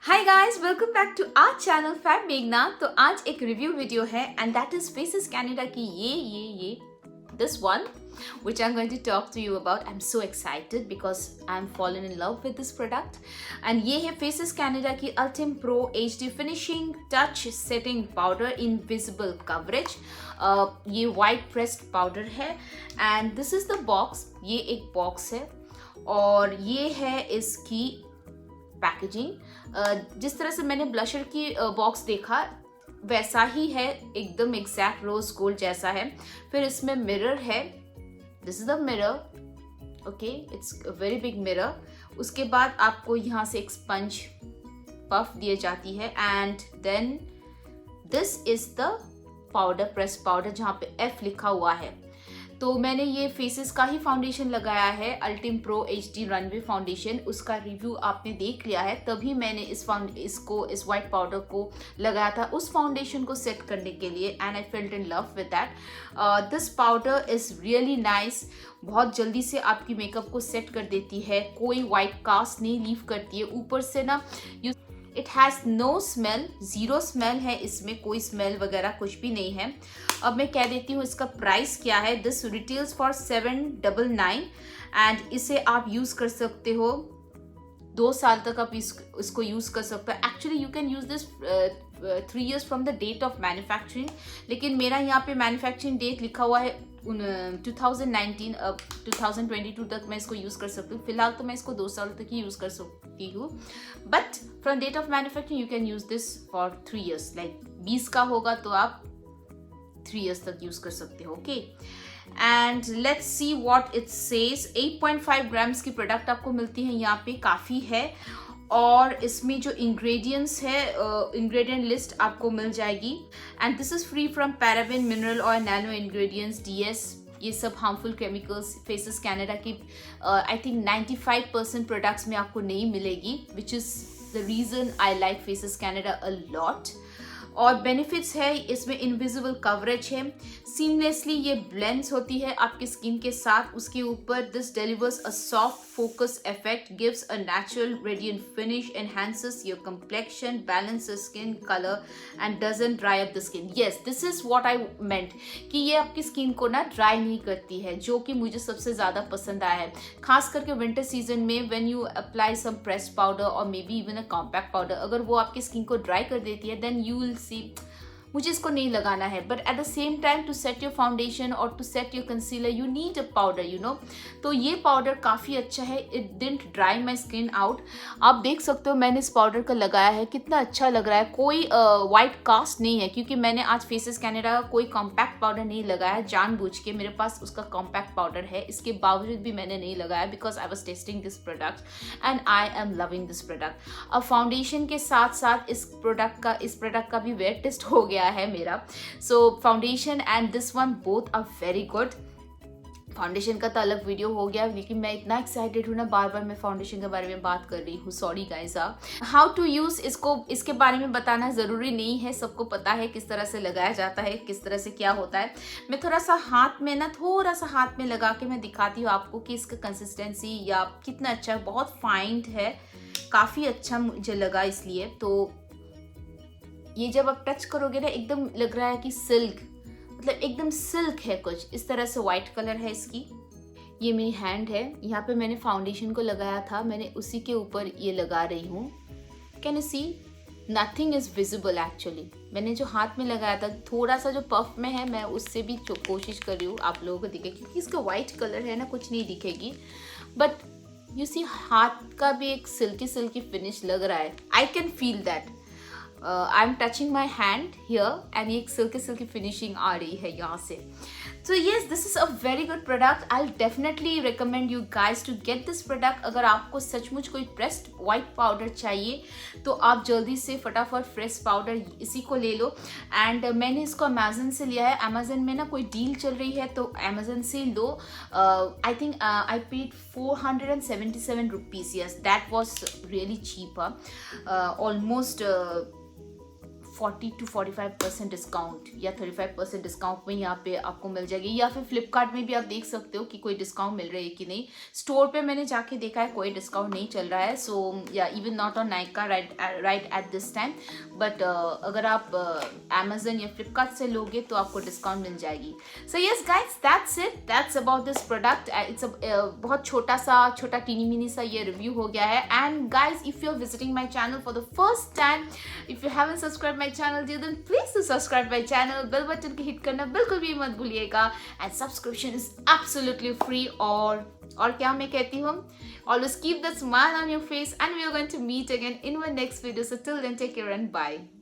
Hi guys, welcome back to our channel fab मेघना। तो आज एक रिव्यू वीडियो है and that is faces Canada की ये this one which I'm going to talk to you about. I'm so excited because I'm fallen in love with this product. And ये है Facescanada की ultimepro HD finishing touch setting powder in visible coverage. ये white pressed powder है and this is the box. ये एक box है और ये है इसकी पैकेजिंग। जिस तरह से मैंने ब्लशर की बॉक्स देखा वैसा ही है, एकदम एग्जैक्ट रोज गोल्ड जैसा है। फिर इसमें मिरर है, this is the mirror, okay, it's a very big mirror. उसके बाद आपको यहाँ से एक स्पंज पफ दी जाती है and then this is the powder, press powder, जहाँ पे F लिखा हुआ है। तो मैंने ये फेसेस का ही फाउंडेशन लगाया है, ultimepro HD रनवे फाउंडेशन। उसका रिव्यू आपने देख लिया है, तभी मैंने इस वाइट पाउडर को लगाया था उस फाउंडेशन को सेट करने के लिए and I felt in love with that. This powder is really nice. बहुत जल्दी से आपकी मेकअप को सेट कर देती है, कोई वाइट कास्ट नहीं लीव करती है। ऊपर से ना it has no smell, zero smell है इसमें, कोई स्मेल वगैरह कुछ भी नहीं है। अब मैं कह देती हूँ इसका प्राइस क्या है। दिस रिटेल्स फॉर $799 एंड इसे आप यूज़ कर सकते हो 2 साल तक। आप इसको यूज़ कर सकते हो। Actually you can use this 3 years from the date of manufacturing, लेकिन मेरा यहाँ पे मैन्युफैक्चरिंग डेट लिखा हुआ है 2019। अब 2022 तक मैं इसको यूज़ कर सकती हूँ। फिलहाल तो मैं इसको 2 साल तक ही यूज़ कर सकती हूँ, but from date of manufacturing you can use this for 3 years। Like 20 का होगा तो आप 3 years तक यूज़ कर सकते हो। Okay, and let's see what it says. 8.5 grams की प्रोडक्ट आपको मिलती है यहाँ पे, काफ़ी है। और इसमें जो इंग्रेडिएंट्स है, इंग्रेडिएंट लिस्ट आपको मिल जाएगी। And this is free from paraben, mineral oil, nano ingredients, DS, ये सब हार्मफुल केमिकल्स फेसेसकैनेडा की आई थिंक 95% प्रोडक्ट्स में आपको नहीं मिलेगी, which is the reason I like Faces Canada a lot. और बेनिफिट्स है इसमें, इनविजिबल कवरेज है, सीमलेसली ये ब्लेंड्स होती है आपकी स्किन के साथ। उसके ऊपर this delivers a soft focus effect, gives a natural radiant finish, enhances your complexion, balances skin colour and doesn't dry up the skin. Yes, this is what I meant कि ये आपकी स्किन को ना dry नहीं करती है, जो कि मुझे सबसे ज़्यादा पसंद आया है। खास करके विंटर सीजन में when you apply some pressed powder और maybe even a compact powder, अगर वो आपकी स्किन को ड्राई कर देती है देन यू विल सी मुझे इसको नहीं लगाना है। But at the same time to set your foundation और to set your concealer you need a powder, you know. तो ये पाउडर काफ़ी अच्छा है, it didn't dry my skin out. आप देख सकते हो मैंने इस पाउडर का लगाया है, कितना अच्छा लग रहा है। कोई वाइट कास्ट नहीं है, क्योंकि मैंने आज फेसेसकैनेडा का कोई कॉम्पैक्ट पाउडर नहीं लगाया जानबूझ के। मेरे पास उसका कॉम्पैक्ट पाउडर है, इसके बावजूद भी मैंने नहीं लगाया because I was testing this product and I am loving this product. अब फाउंडेशन के साथ साथ इस प्रोडक्ट का भी वेट टेस्ट हो गया है मेरा। So foundation and this one both are very good. Foundation का तो अलग वीडियो हो गया, लेकिन मैं इतना एक्साइटेड हूँ ना, बार बार मैं फाउंडेशन के बारे में बात कर रही हूँ, sorry guys. How to use इसको, इसके बारे में बताना ज़रूरी नहीं है, सबको पता है किस तरह से लगाया जाता है, किस तरह से क्या होता है। मैं थोड़ा सा हाथ में लगा के मैं दिखाती हूँ आपको कि इसका कंसिस्टेंसी या कितना अच्छा है। बहुत फाइन है, काफ़ी अच्छा मुझे लगा इसलिए। तो ये जब आप टच करोगे ना, एकदम लग रहा है कि सिल्क, मतलब एकदम सिल्क है कुछ इस तरह से। वाइट कलर है इसकी। ये मेरी हैंड है, यहाँ पे मैंने फाउंडेशन को लगाया था, मैंने उसी के ऊपर ये लगा रही हूँ। Can you see, nothing is visible actually. मैंने जो हाथ में लगाया था, थोड़ा सा जो पफ में है, मैं उससे भी कोशिश कर रही हूँ आप लोगों को दिखे, क्योंकि इसका वाइट कलर है ना, कुछ नहीं दिखेगी। बट यू सी, हाथ का भी एक सिल्की फिनिश लग रहा है। I can feel that. I am touching my hand here and ये एक सिल्की फिनिशिंग आ रही है यहाँ से। So yes, this is a very good product. I'll definitely recommend you guys to get this product. अगर आपको सचमुच कोई pressed white powder चाहिए तो आप जल्दी से फटाफट fresh powder इसी को ले लो। एंड मैंने इसको अमेजन से लिया है। अमेजन में ना कोई डील चल रही है तो अमेजन से लो। I think I paid 477 rupees. Yes, that was really cheap. Almost 40 to 45% discount या 35% डिस्काउंट में यहाँ पे आपको मिल जाएगी, या फिर फ्लिपकार्ट में भी आप देख सकते हो कि कोई डिस्काउंट मिल रही है कि नहीं। स्टोर पे मैंने जाके देखा है कोई डिस्काउंट नहीं चल रहा है, सो या even not on Nykaa right at this time. But अगर आप अमेजन या फ्लिपकार्ट से लोगे तो आपको डिस्काउंट मिल जाएगी। So yes guys, that's it, that's about this product. It's बहुत छोटा टीनी मिनी सा ये रिव्यू हो गया है। And guys, if you are visiting my channel for the first time, if you haven't subscribe my channel then please to subscribe my channel, bell button को hit करना बिल्कुल भी मत भूलिएगा। And subscription is absolutely free. और क्या मैं कहती हूँ, always keep that smile on your face, and we are going to meet again in my next video. So till then, take care and bye.